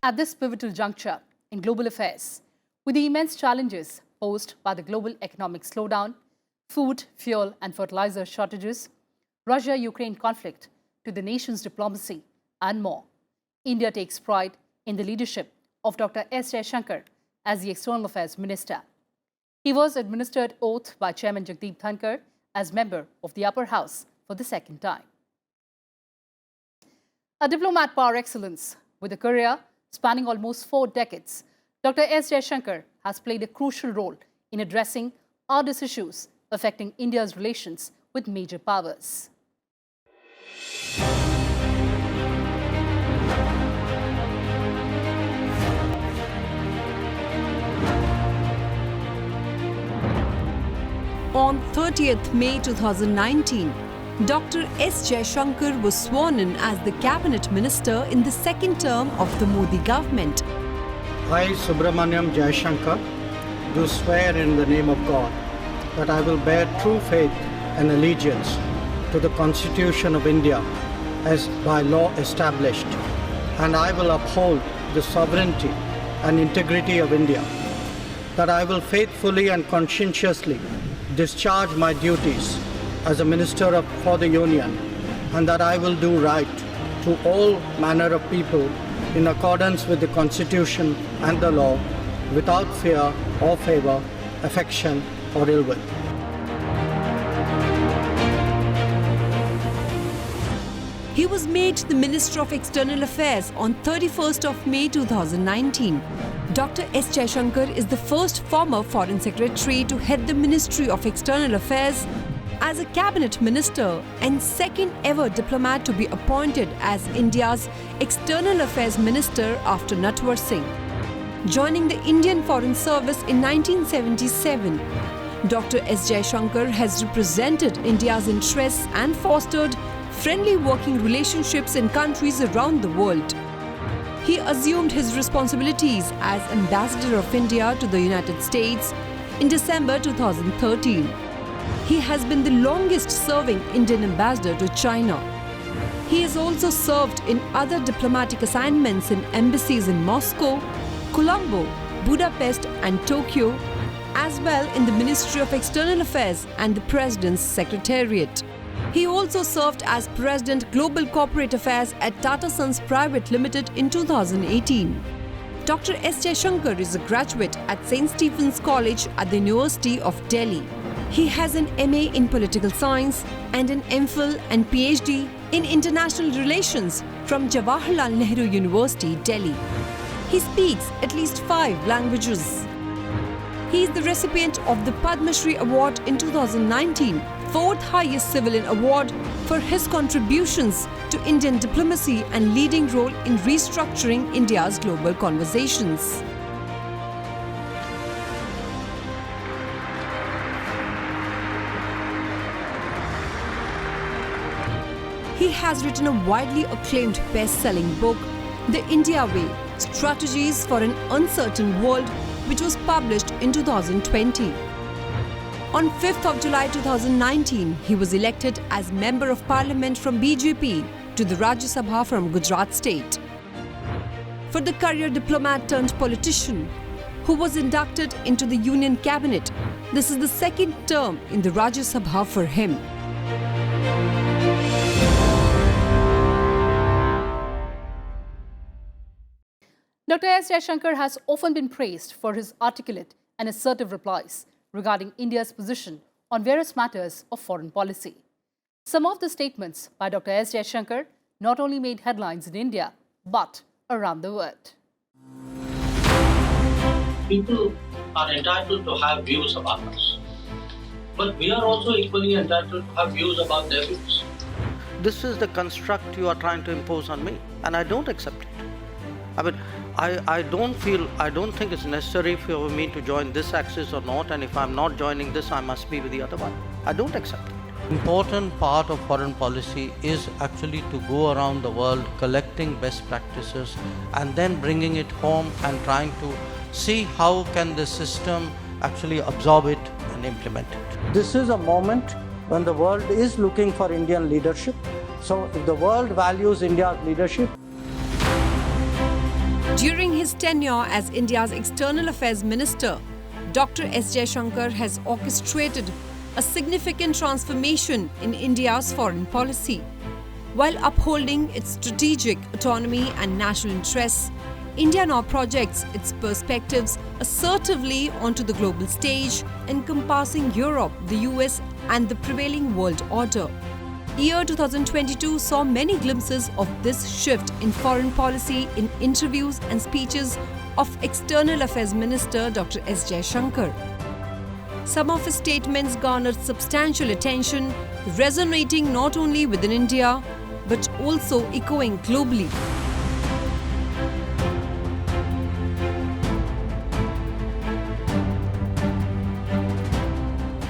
At this pivotal juncture in global affairs, with the immense challenges posed by the global economic slowdown, food, fuel and fertilizer shortages, Russia-Ukraine conflict to the nation's diplomacy and more, India takes pride in the leadership of Dr. S. Jaishankar as the External Affairs Minister. He was administered oath by Chairman Deepender as member of the upper house for the second time. A diplomat par excellence with a career spanning almost 4 decades, Dr. S. Jaishankar has played a crucial role in addressing ardent issues affecting India's relations with major powers. On 30th May 2019, Dr. S. Jaishankar was sworn in as the Cabinet Minister in the second term of the Modi government. I, Subramaniam Jaishankar, do swear in the name of God that I will bear true faith and allegiance to the Constitution of India as by law established, and I will uphold the sovereignty and integrity of India, that I will faithfully and conscientiously discharge my duties as a Minister for the Union, and that I will do right to all manner of people in accordance with the Constitution and the law, without fear or favour, affection or ill will. He was made the Minister of External Affairs on 31st of May 2019. Dr. S. Jaishankar is the first former Foreign Secretary to head the Ministry of External Affairs as a Cabinet Minister and second ever diplomat to be appointed as India's External Affairs Minister after Natwar Singh. Joining the Indian Foreign Service in 1977, Dr. S. Jaishankar has represented India's interests and fostered friendly working relationships in countries around the world. He assumed his responsibilities as Ambassador of India to the United States in December 2013. He has been the longest-serving Indian ambassador to China. He has also served in other diplomatic assignments in embassies in Moscow, Colombo, Budapest and Tokyo, as well in the Ministry of External Affairs and the President's Secretariat. He also served as President Global Corporate Affairs at Tata Sons Private Limited in 2018. Dr. S. Jaishankar is a graduate at St. Stephen's College at the University of Delhi. He has an MA in Political Science and an MPhil and PhD in International Relations from Jawaharlal Nehru University, Delhi. He speaks at least 5 languages. He is the recipient of the Padma Shri Award in 2019, 4th highest civilian award for his contributions to Indian diplomacy and leading role in restructuring India's global conversations. He has written a widely acclaimed best-selling book, The India Way: Strategies for an Uncertain World, which was published in 2020. On 5th of July 2019, he was elected as Member of Parliament from BJP to the Rajya Sabha from Gujarat state. For the career diplomat turned politician who was inducted into the Union Cabinet, this is the second term in the Rajya Sabha for him. Dr. S. Jaishankar has often been praised for his articulate and assertive replies regarding India's position on various matters of foreign policy. Some of the statements by Dr. S. Jaishankar not only made headlines in India, but around the world. People are entitled to have views about us, but we are also equally entitled to have views about their views. This is the construct you are trying to impose on me, and I don't accept it. I mean, I don't think it's necessary for me to join this axis or not, and if I'm not joining this, I must be with the other one. I don't accept it. Important part of foreign policy is actually to go around the world collecting best practices and then bringing it home and trying to see how can the system actually absorb it and implement it. This is a moment when the world is looking for Indian leadership. So if the world values India's leadership, During his tenure as India's External Affairs Minister, Dr. S. Jaishankar has orchestrated a significant transformation in India's foreign policy. While upholding its strategic autonomy and national interests, India now projects its perspectives assertively onto the global stage, encompassing Europe, the US, and the prevailing world order. Year 2022 saw many glimpses of this shift in foreign policy in interviews and speeches of External Affairs Minister Dr. S. Jaishankar. Some of his statements garnered substantial attention, resonating not only within India but also echoing globally.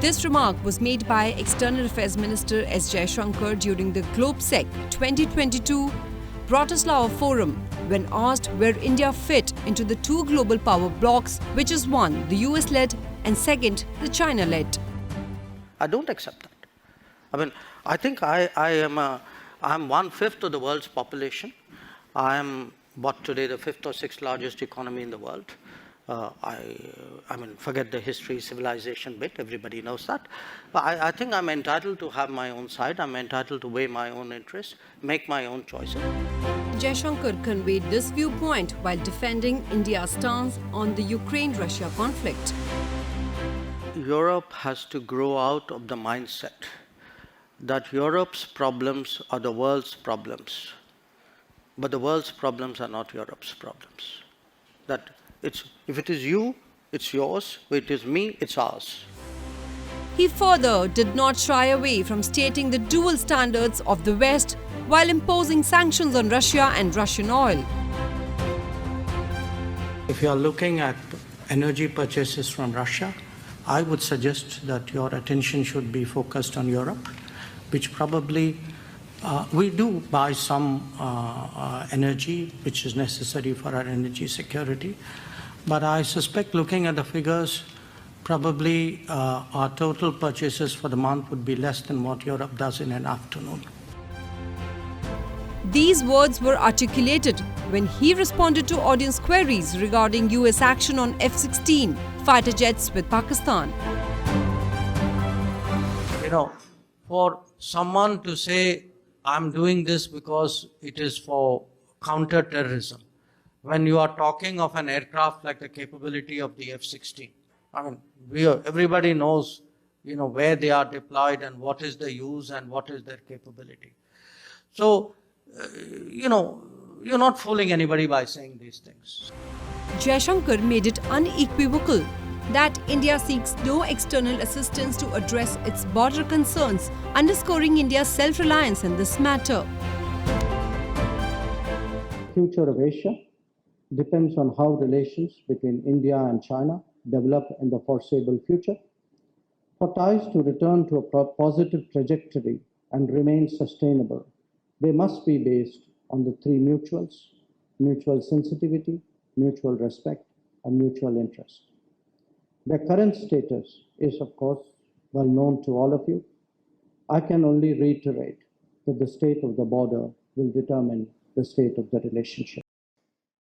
This remark was made by External Affairs Minister S. Jaishankar during the GlobeSec 2022 Bratislava Forum when asked where India fit into the two global power blocs, which is one, the US-led, and second, the China-led. I don't accept that. I mean, I think I'm 1/5 of the world's population. I am today the 5th or 6th largest economy in the world. I mean, forget the history, civilization bit, everybody knows that. But I think I'm entitled to have my own side, I'm entitled to weigh my own interests, make my own choices. Jaishankar conveyed this viewpoint while defending India's stance on the Ukraine-Russia conflict. Europe has to grow out of the mindset that Europe's problems are the world's problems, but the world's problems are not Europe's problems. That if it is you, it's yours. If it is me, it's ours. He further did not shy away from stating the dual standards of the West while imposing sanctions on Russia and Russian oil. If you are looking at energy purchases from Russia, I would suggest that your attention should be focused on Europe, which probably we do buy some energy which is necessary for our energy security. But I suspect, looking at the figures, probably our total purchases for the month would be less than what Europe does in an afternoon. These words were articulated when he responded to audience queries regarding US action on F-16 fighter jets with Pakistan. You know, for someone to say, I'm doing this because it is for counter-terrorism, when you are talking of an aircraft like the capability of the F-16, I mean, everybody knows, where they are deployed and what is the use and what is their capability. So, you're not fooling anybody by saying these things. Jaishankar made it unequivocal that India seeks no external assistance to address its border concerns, underscoring India's self-reliance in this matter. The future of Asia depends on how relations between India and China develop in the foreseeable future. For ties to return to a positive trajectory and remain sustainable, they must be based on the three mutuals: mutual sensitivity, mutual respect, and mutual interest. Their current status is, of course, well known to all of you. I can only reiterate that the state of the border will determine the state of the relationship.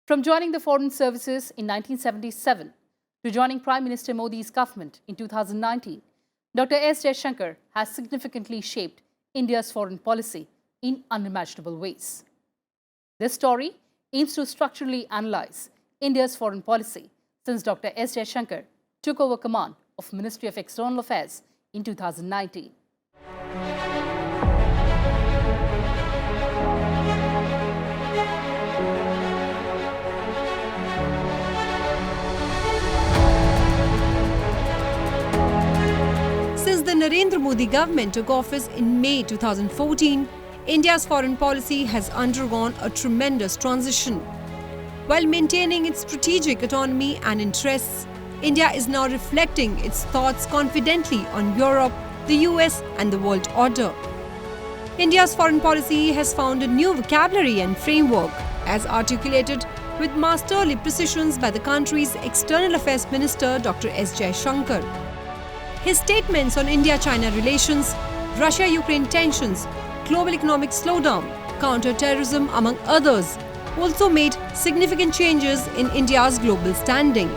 From joining the Foreign Services in 1977 to joining Prime Minister Modi's government in 2019, Dr. S. Jaishankar has significantly shaped India's foreign policy in unimaginable ways. This story aims to structurally analyze India's foreign policy since Dr. S. Jaishankar took over command of Ministry of External Affairs in 2019. Since the Narendra Modi government took office in May 2014, India's foreign policy has undergone a tremendous transition. While maintaining its strategic autonomy and interests, India is now reflecting its thoughts confidently on Europe, the US, and the world order. India's foreign policy has found a new vocabulary and framework, as articulated with masterly precisions by the country's External Affairs Minister Dr. S. Jaishankar. His statements on India-China relations, Russia-Ukraine tensions, global economic slowdown, counter-terrorism, among others, also made significant changes in India's global standing.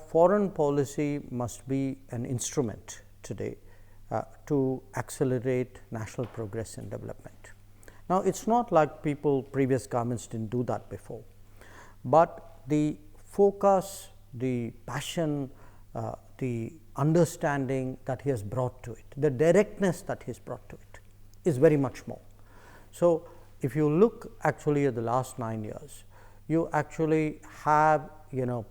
Foreign policy must be an instrument today to accelerate national progress and development. Now, it's not like previous governments didn't do that before, but the focus, the passion, the understanding that he has brought to it, the directness that he has brought to it is very much more. So, if you look actually at the last 9 years, you actually have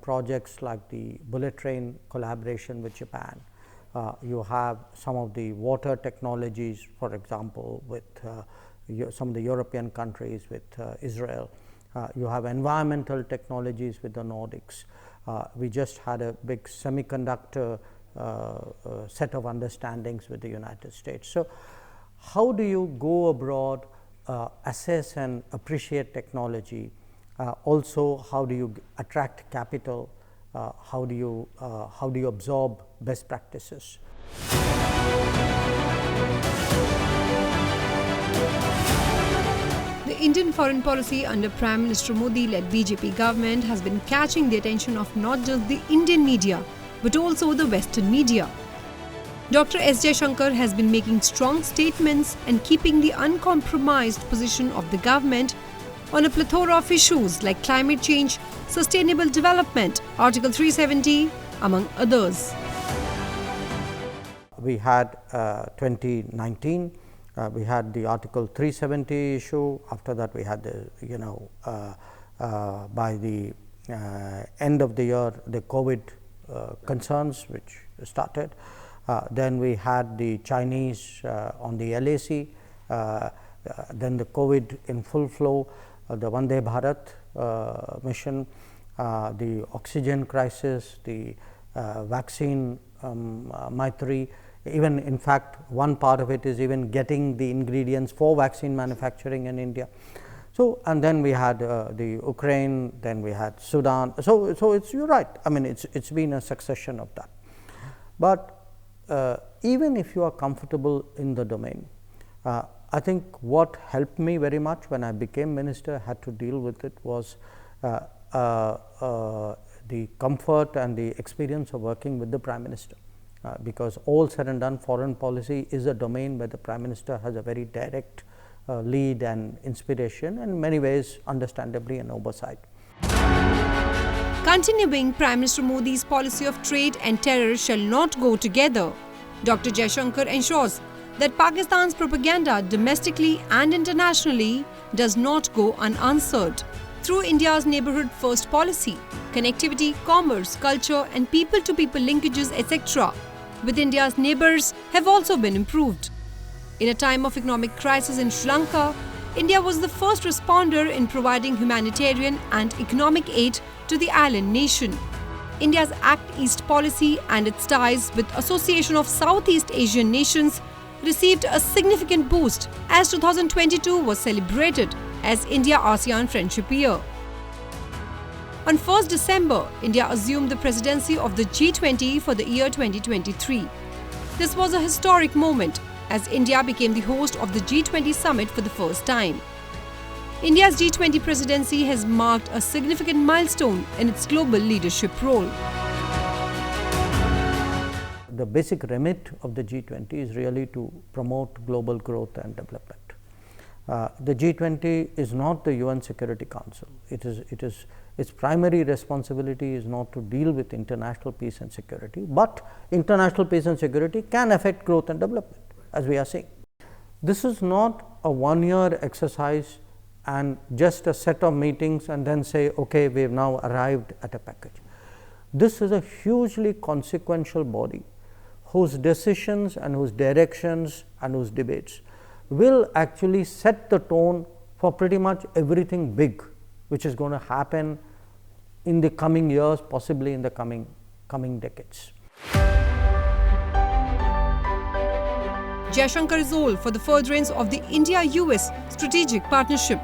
projects like the bullet train collaboration with Japan. You have some of the water technologies, for example, with some of the European countries, with Israel. You have environmental technologies with the Nordics. We just had a big semiconductor set of understandings with the United States. So, how do you go abroad, assess and appreciate technology? Also, how do you attract capital? How do you absorb best practices? The Indian foreign policy under Prime Minister Modi-led BJP government has been catching the attention of not just the Indian media, but also the Western media. Dr. S. Jaishankar has been making strong statements and keeping the uncompromised position of the government on a plethora of issues like climate change, sustainable development, Article 370, among others. We had 2019, we had the Article 370 issue. After that, we had the by the end of the year, the COVID concerns which started. Then we had the Chinese on the LAC, then the COVID in full flow, the Vande Bharat mission, the oxygen crisis, the vaccine Maitri. Even in fact, one part of it is even getting the ingredients for vaccine manufacturing in India. So, and then we had the Ukraine, then we had Sudan. So it's, you're right. I mean, it's been a succession of that. But even if you are comfortable in the domain, I think what helped me very much when I became minister, had to deal with it, was the comfort and the experience of working with the Prime Minister. Because all said and done, foreign policy is a domain where the Prime Minister has a very direct lead and inspiration, and in many ways understandably an oversight. Continuing Prime Minister Modi's policy of trade and terror shall not go together, Dr. Jaishankar ensures that Pakistan's propaganda domestically and internationally does not go unanswered. Through India's neighbourhood first policy, connectivity, commerce, culture and people-to-people linkages, etc., with India's neighbours have also been improved. In a time of economic crisis in Sri Lanka, India was the first responder in providing humanitarian and economic aid to the island nation. India's Act East policy and its ties with Association of Southeast Asian Nations received a significant boost as 2022 was celebrated as India-ASEAN Friendship Year. On 1st December, India assumed the presidency of the G20 for the year 2023. This was a historic moment as India became the host of the G20 summit for the first time. India's G20 presidency has marked a significant milestone in its global leadership role. The basic remit of the G20 is really to promote global growth and development. The G20 is not the UN Security Council. Its primary responsibility is not to deal with international peace and security, but international peace and security can affect growth and development, as we are seeing. This is not a one-year exercise and just a set of meetings and then say, okay, we have now arrived at a package. This is a hugely consequential body whose decisions and whose directions and whose debates will actually set the tone for pretty much everything big which is going to happen in the coming years, possibly in the coming decades. Jaishankar is all for the furtherance of the India-US strategic partnership.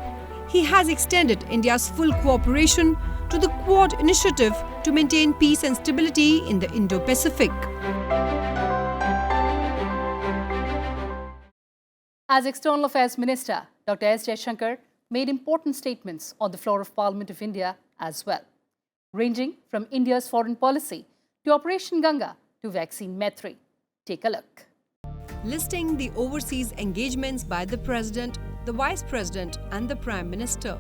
He has extended India's full cooperation to the Quad initiative to maintain peace and stability in the Indo-Pacific. As External Affairs Minister, Dr. S. Jaishankar made important statements on the floor of Parliament of India as well, ranging from India's foreign policy to Operation Ganga to Vaccine Maitri. Take a look. Listing the overseas engagements by the President, the Vice President and the Prime Minister,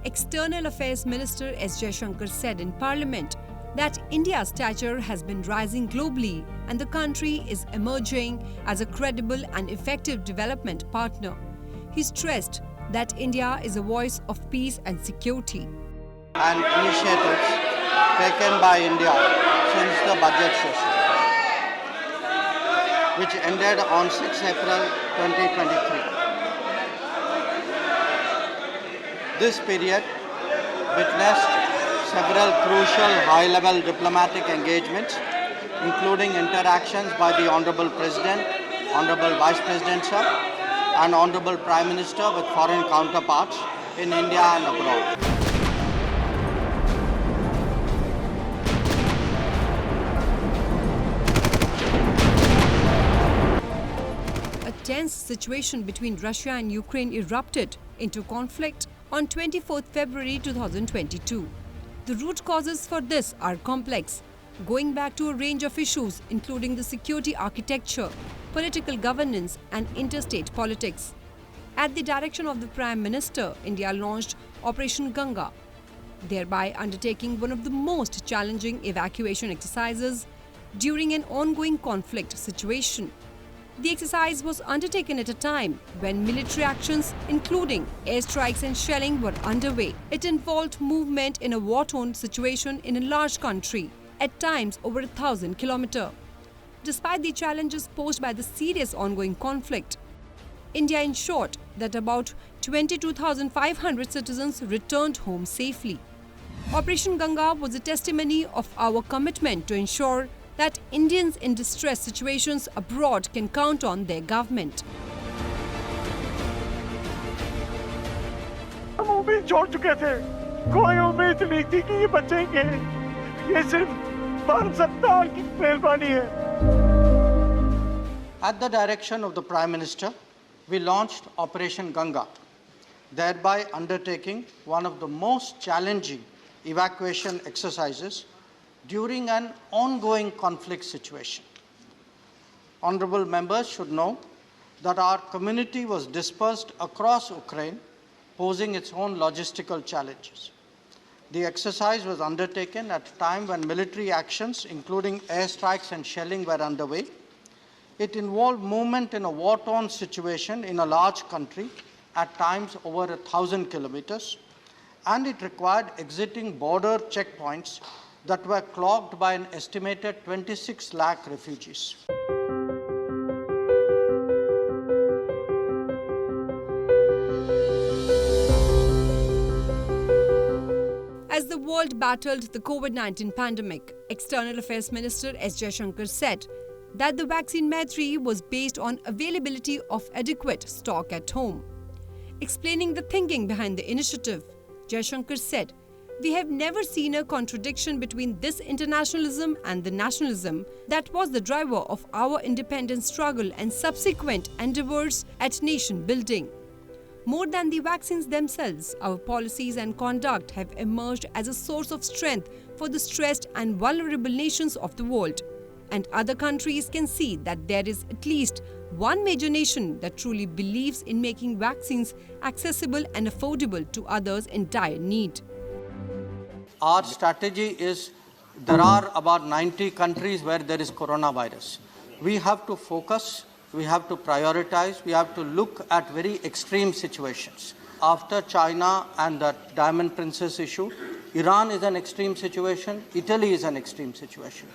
External Affairs Minister S. Jaishankar said in Parliament that India's stature has been rising globally and the country is emerging as a credible and effective development partner. He stressed that India is a voice of peace and security. And initiatives taken by India since the budget session, which ended on 6 April 2023. This period witnessed several crucial high-level diplomatic engagements, including interactions by the Honorable President, Honorable Vice President Sir, and Honorable Prime Minister with foreign counterparts in India and abroad. A tense situation between Russia and Ukraine erupted into conflict on 24 February 2022. The root causes for this are complex, going back to a range of issues including the security architecture, political governance and interstate politics. At the direction of the Prime Minister, India launched Operation Ganga, thereby undertaking one of the most challenging evacuation exercises during an ongoing conflict situation. The exercise was undertaken at a time when military actions, including airstrikes and shelling, were underway. It involved movement in a war-torn situation in a large country, at times over 1,000 kilometers. Despite the challenges posed by the serious ongoing conflict, India ensured that about 22,500 citizens returned home safely. Operation Ganga was a testimony of our commitment to ensure that Indians in distress situations abroad can count on their government. हम उम्मीद छोड़ चुके थे, कोई उम्मीद नहीं थी कि ये बचेंगे। ये सिर्फ भारत सरकार की मेहरबानी है। At the direction of the Prime Minister, we launched Operation Ganga, thereby undertaking one of the most challenging evacuation exercises during an ongoing conflict situation. Honorable members should know that our community was dispersed across Ukraine, posing its own logistical challenges. The exercise was undertaken at a time when military actions, including airstrikes and shelling, were underway. It involved movement in a war-torn situation in a large country, at times over 1,000 kilometers, and it required exiting border checkpoints that were clogged by an estimated 26 lakh refugees. As the world battled the COVID-19 pandemic, External Affairs Minister S. Jaishankar said that the vaccine Maitri was based on availability of adequate stock at home. Explaining the thinking behind the initiative, Jaishankar said, "We have never seen a contradiction between this internationalism and the nationalism that was the driver of our independence struggle and subsequent endeavors at nation building. More than the vaccines themselves, our policies and conduct have emerged as a source of strength for the stressed and vulnerable nations of the world. And other countries can see that there is at least one major nation that truly believes in making vaccines accessible and affordable to others in dire need." Our strategy is there are about 90 countries where there is coronavirus. We have to focus, we have to prioritize, we have to look at very extreme situations. After China and the Diamond Princess issue, Iran is an extreme situation, Italy is an extreme situation.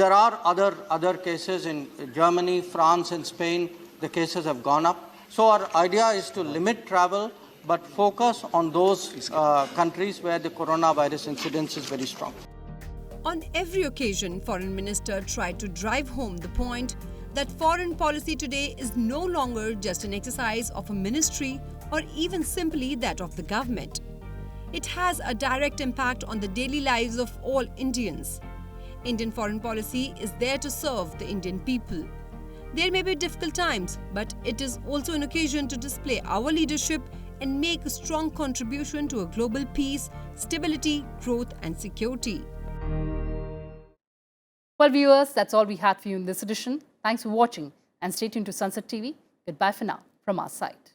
There are other cases in Germany, France and Spain, the cases have gone up. So our idea is to limit travel but focus on those countries where the coronavirus incidence is very strong. On every occasion, Foreign Minister tried to drive home the point that foreign policy today is no longer just an exercise of a ministry or even simply that of the government. It has a direct impact on the daily lives of all Indians. Indian foreign policy is there to serve the Indian people. There may be difficult times, but it is also an occasion to display our leadership and make a strong contribution to a global peace, stability, growth and security. Well, viewers, that's all we had for you in this edition. Thanks for watching and stay tuned to Sansad TV. Goodbye for now from our side.